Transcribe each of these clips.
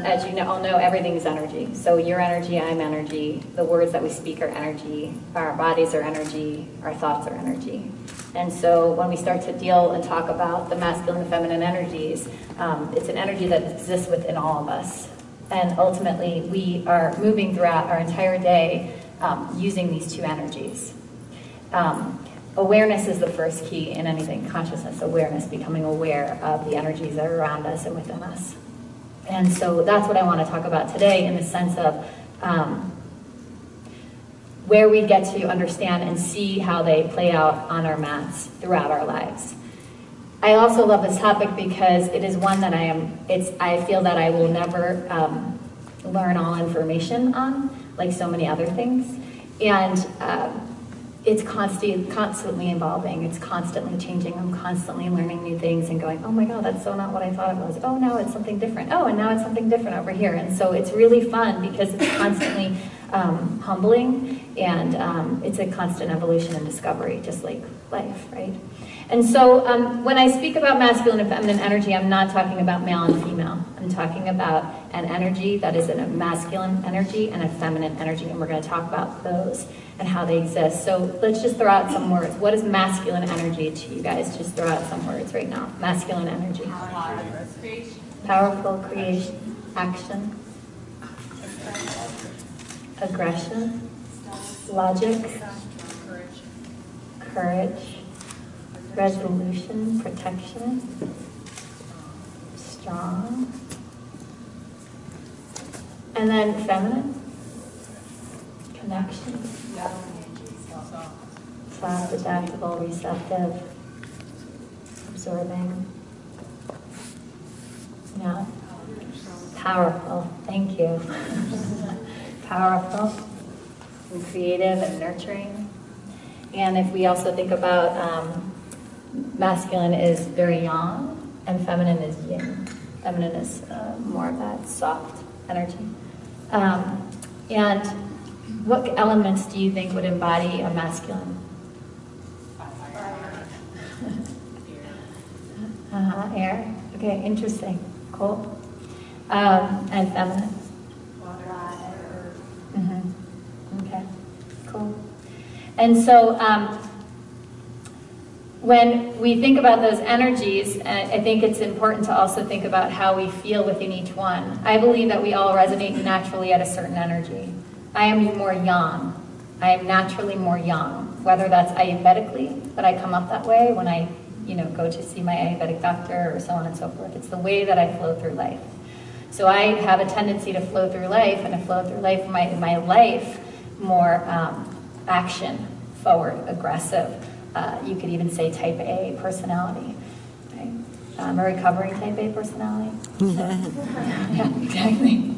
As you all know, everything is energy. So you're energy, I'm energy. The words that we speak are energy. Our bodies are energy. Our thoughts are energy. And so when we start to deal and talk about the masculine and feminine energies, it's an energy that exists within all of us. And ultimately, we are moving throughout our entire day using these two energies. Awareness is the first key in anything. Consciousness, awareness, becoming aware of the energies that are around us and within us. And so that's what I want to talk about today, in the sense of where we get to understand and see how they play out on our mats throughout our lives. I also love this topic because it is one that I feel that I will never learn all information on, like so many other things. And it's constantly evolving. It's constantly changing. I'm constantly learning new things and going, oh my God, that's so not what I thought it was. Oh, now it's something different. Oh, and now it's something different over here. And so it's really fun because it's constantly humbling, and it's a constant evolution and discovery, just like life, right? And so when I speak about masculine and feminine energy, I'm not talking about male and female. I'm talking about an energy that is a masculine energy and a feminine energy, and we're going to talk about those and how they exist. So let's just throw out some words. What is masculine energy to you guys? Just throw out some words right now. Masculine energy. Powerful creation. Action. Aggression. Logic. Courage. Resolution. Protection. Strong. And then feminine. Connection. Soft, adaptable, receptive, absorbing. Yeah. Powerful. Thank you. Powerful and creative and nurturing. And if we also think about masculine is very yang and feminine is yin. Feminine is more of that soft energy. And what elements do you think would embody a masculine? Air. Okay, interesting. Cool. And feminine? Water. Okay, cool. And so when we think about those energies, I think it's important to also think about how we feel within each one. I believe that we all resonate naturally at a certain energy. I am more yang. I am naturally more yang, whether that's ayurvedically, that I come up that way when I go to see my Ayurvedic doctor or so on and so forth. It's the way that I flow through life. So I have a tendency to flow through life, and to flow through life, my life more action, forward, aggressive. You could even say type A personality. Right? A recovering type A personality. Yeah, exactly.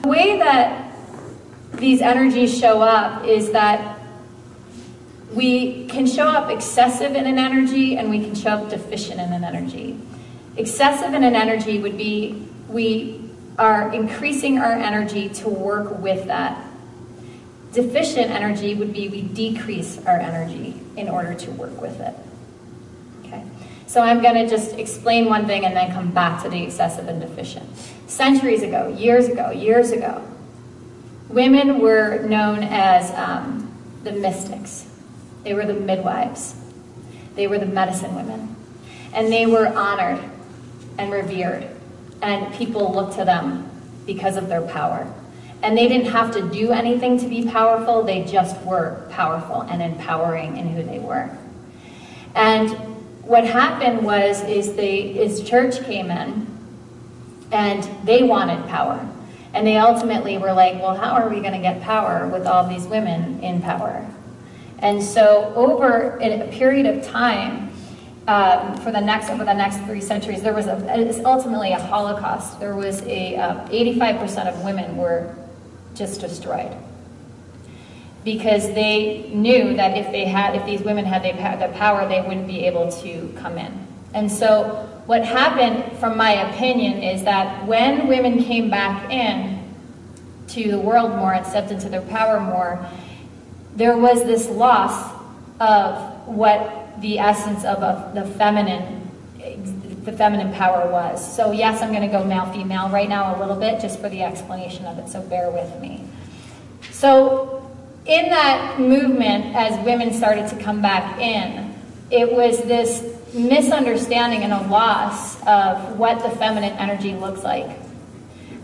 The way that these energies show up is that we can show up excessive in an energy, and we can show up deficient in an energy. Excessive in an energy would be we are increasing our energy to work with that. Deficient energy would be we decrease our energy in order to work with it. Okay? So I'm going to just explain one thing and then come back to the excessive and deficient. Centuries ago, years ago, women were known as the mystics. They were the midwives. They were the medicine women. And they were honored and revered. And people looked to them because of their power. And they didn't have to do anything to be powerful. They just were powerful and empowering in who they were. And what happened is church came in, and they wanted power. And they ultimately were like, well, how are we going to get power with all these women in power? And so over a period of time, over the next 3 centuries, there was ultimately a Holocaust. There was 85% of women were just destroyed, because they knew that if these women had the power, they wouldn't be able to come in. And so what happened, from my opinion, is that when women came back in to the world more and stepped into their power more, there was this loss of what the essence of the feminine power was. So yes, I'm going to go male-female right now a little bit just for the explanation of it, so bear with me. So in that movement, as women started to come back in, it was this misunderstanding and a loss of what the feminine energy looks like.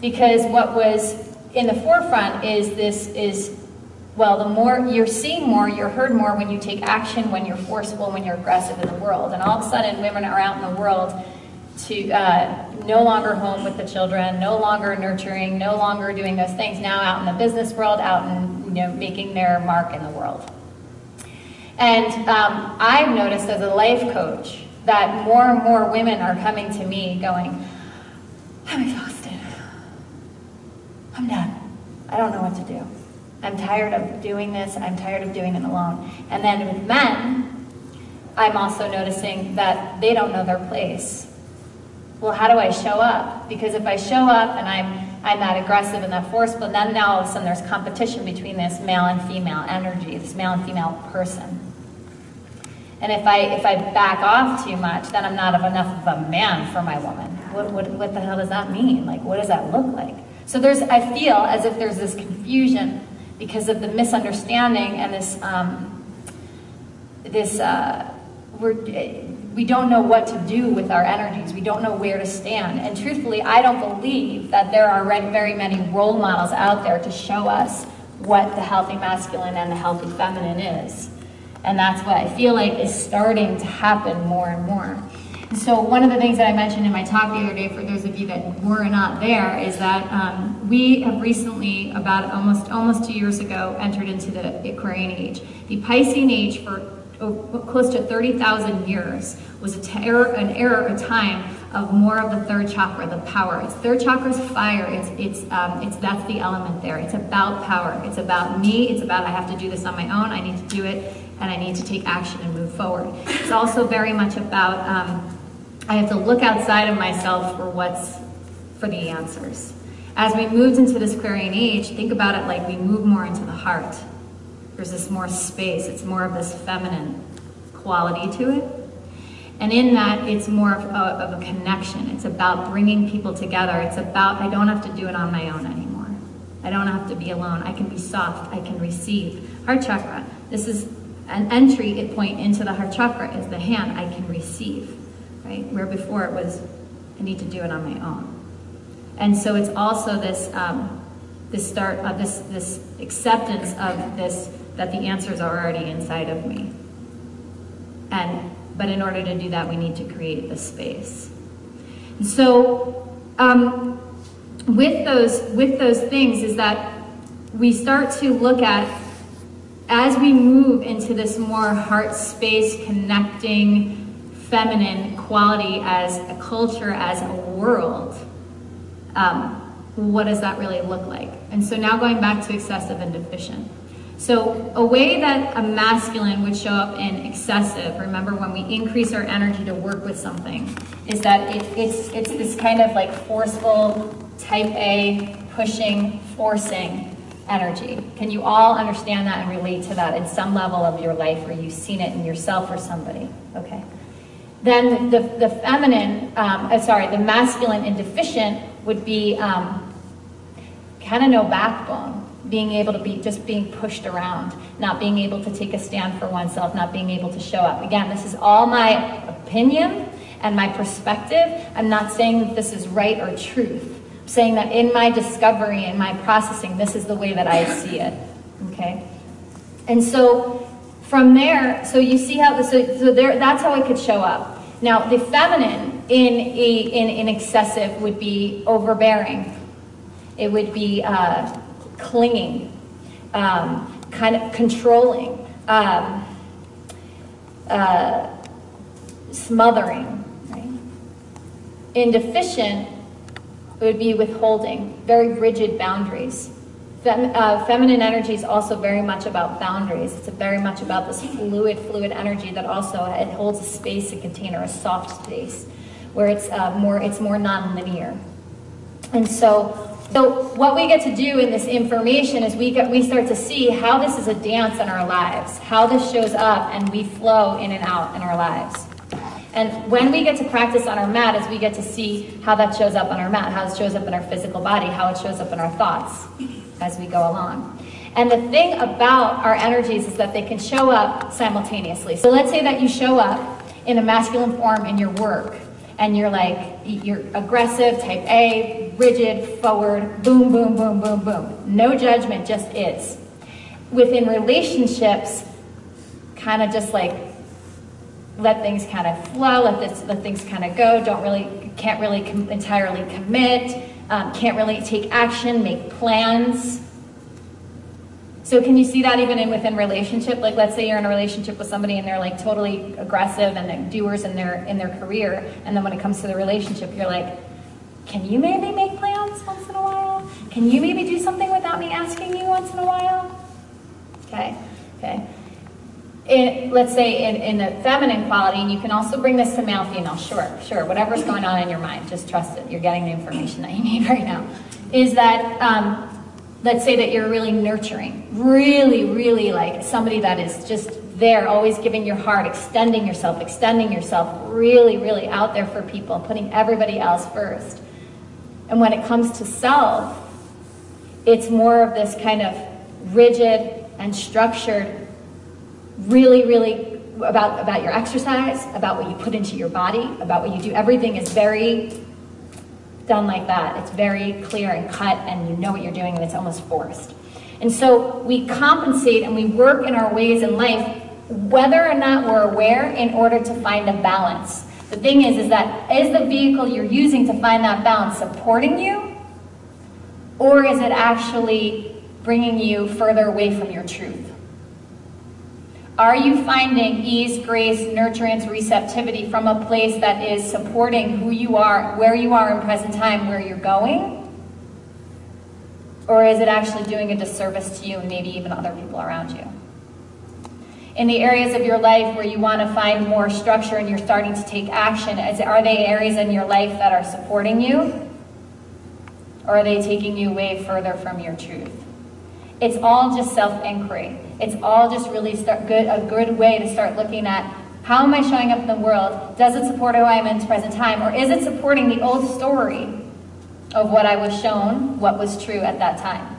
Because what was in the forefront well, the more you're seeing more, you're heard more when you take action, when you're forceful, when you're aggressive in the world. And all of a sudden, women are out in the world to no longer home with the children, no longer nurturing, no longer doing those things. Now out in the business world, out in making their mark in the world. And I've noticed as a life coach that more and more women are coming to me going, I'm exhausted. I'm done. I don't know what to do. I'm tired of doing this. I'm tired of doing it alone. And then with men, I'm also noticing that they don't know their place. Well, how do I show up? Because if I show up and I'm that aggressive and that forceful, then now all of a sudden there's competition between this male and female energy, this male and female person. And if I back off too much, then I'm not enough of a man for my woman. What the hell does that mean? Like, what does that look like? So I feel as if there's this confusion because of the misunderstanding and we don't know what to do with our energies. We don't know where to stand. And truthfully, I don't believe that there are very many role models out there to show us what the healthy masculine and the healthy feminine is. And that's what I feel like is starting to happen more and more. And so one of the things that I mentioned in my talk the other day, for those of you that were not there, is that we have recently, about almost 2 years ago, entered into the Aquarian age. The Piscean age for close to 30,000 years was a time of more of the third chakra, the power. Third chakra is fire. That's the element there. It's about power. It's about me. It's about I have to do this on my own. I need to do it, and I need to take action and move forward. It's also very much about I have to look outside of myself for the answers. As we moved into this Aquarian age, think about it like we move more into the heart. There's this more space. It's more of this feminine quality to it. And in that, it's more of a connection. It's about bringing people together. It's about, I don't have to do it on my own anymore. I don't have to be alone. I can be soft. I can receive. Heart chakra. This is an entry point into the heart chakra is the hand. I can receive, right? Where before it was, I need to do it on my own. And so it's also this start of this acceptance of this, that the answers are already inside of me. But in order to do that, we need to create the space. And so with those things is that we start to look at, as we move into this more heart space connecting feminine quality as a culture, as a world, what does that really look like? And so now going back to excessive and deficient. So a way that a masculine would show up in excessive, remember when we increase our energy to work with something, is that it's this kind of like forceful, type A, pushing, forcing energy. Can you all understand that and relate to that in some level of your life where you've seen it in yourself or somebody? Okay. Then the feminine, the masculine and deficient would be kind of no backbone. Being able to be just being pushed around, not being able to take a stand for oneself, not being able to show up. Again, this is all my opinion and my perspective. I'm not saying that this is right or truth. I'm saying that in my discovery and my processing, this is the way that I see it. Okay? And so from there, so you see how that's how it could show up. Now, the feminine in excessive would be overbearing. It would be clinging, kind of controlling, smothering. Right? In deficient, it would be withholding, very rigid boundaries. Feminine energy is also very much about boundaries. It's very much about this fluid energy that also it holds a space, a container, a soft space, where it's more non-linear. And so So what we get to do in this information is we start to see how this is a dance in our lives, how this shows up and we flow in and out in our lives. And when we get to practice on our mat is we get to see how that shows up on our mat, how it shows up in our physical body, how it shows up in our thoughts as we go along. And the thing about our energies is that they can show up simultaneously. So let's say that you show up in a masculine form in your work, and you're aggressive, type A, rigid, forward, boom, boom, boom, boom, boom. No judgment, just is. Within relationships, kind of just like let things kind of flow, let things kind of go, can't really entirely commit, can't really take action, make plans. So can you see that even within relationship? Like let's say you're in a relationship with somebody and they're like totally aggressive and they're doers in their career, and then when it comes to the relationship, you're like, can you maybe make plans once in a while? Can you maybe do something without me asking you once in a while? Okay. Let's say in the feminine quality, and you can also bring this to male, female, sure, whatever's going on in your mind, just trust it. You're getting the information that you need right now. Is that, let's say that you're really nurturing, really like somebody that is just there, always giving your heart, extending yourself, really out there for people, putting everybody else first. And when it comes to self, it's more of this kind of rigid and structured, really about your exercise, about what you put into your body, about what you do. Everything is very done like that. It's very clear and cut, and you know what you're doing, and it's almost forced. And so we compensate and we work in our ways in life, whether or not we're aware, in order to find a balance. The thing is that is the vehicle you're using to find that balance supporting you, or is it actually bringing you further away from your truth? Are you finding ease, grace, nurturance, receptivity from a place that is supporting who you are, where you are in present time, where you're going? Or is it actually doing a disservice to you and maybe even other people around you? In the areas of your life where you want to find more structure and you're starting to take action, are they areas in your life that are supporting you? Or are they taking you way further from your truth? It's all just self-inquiry. It's all just really a good way to start looking at, how am I showing up in the world? Does it support who I am in the present time? Or is it supporting the old story of what I was shown, what was true at that time?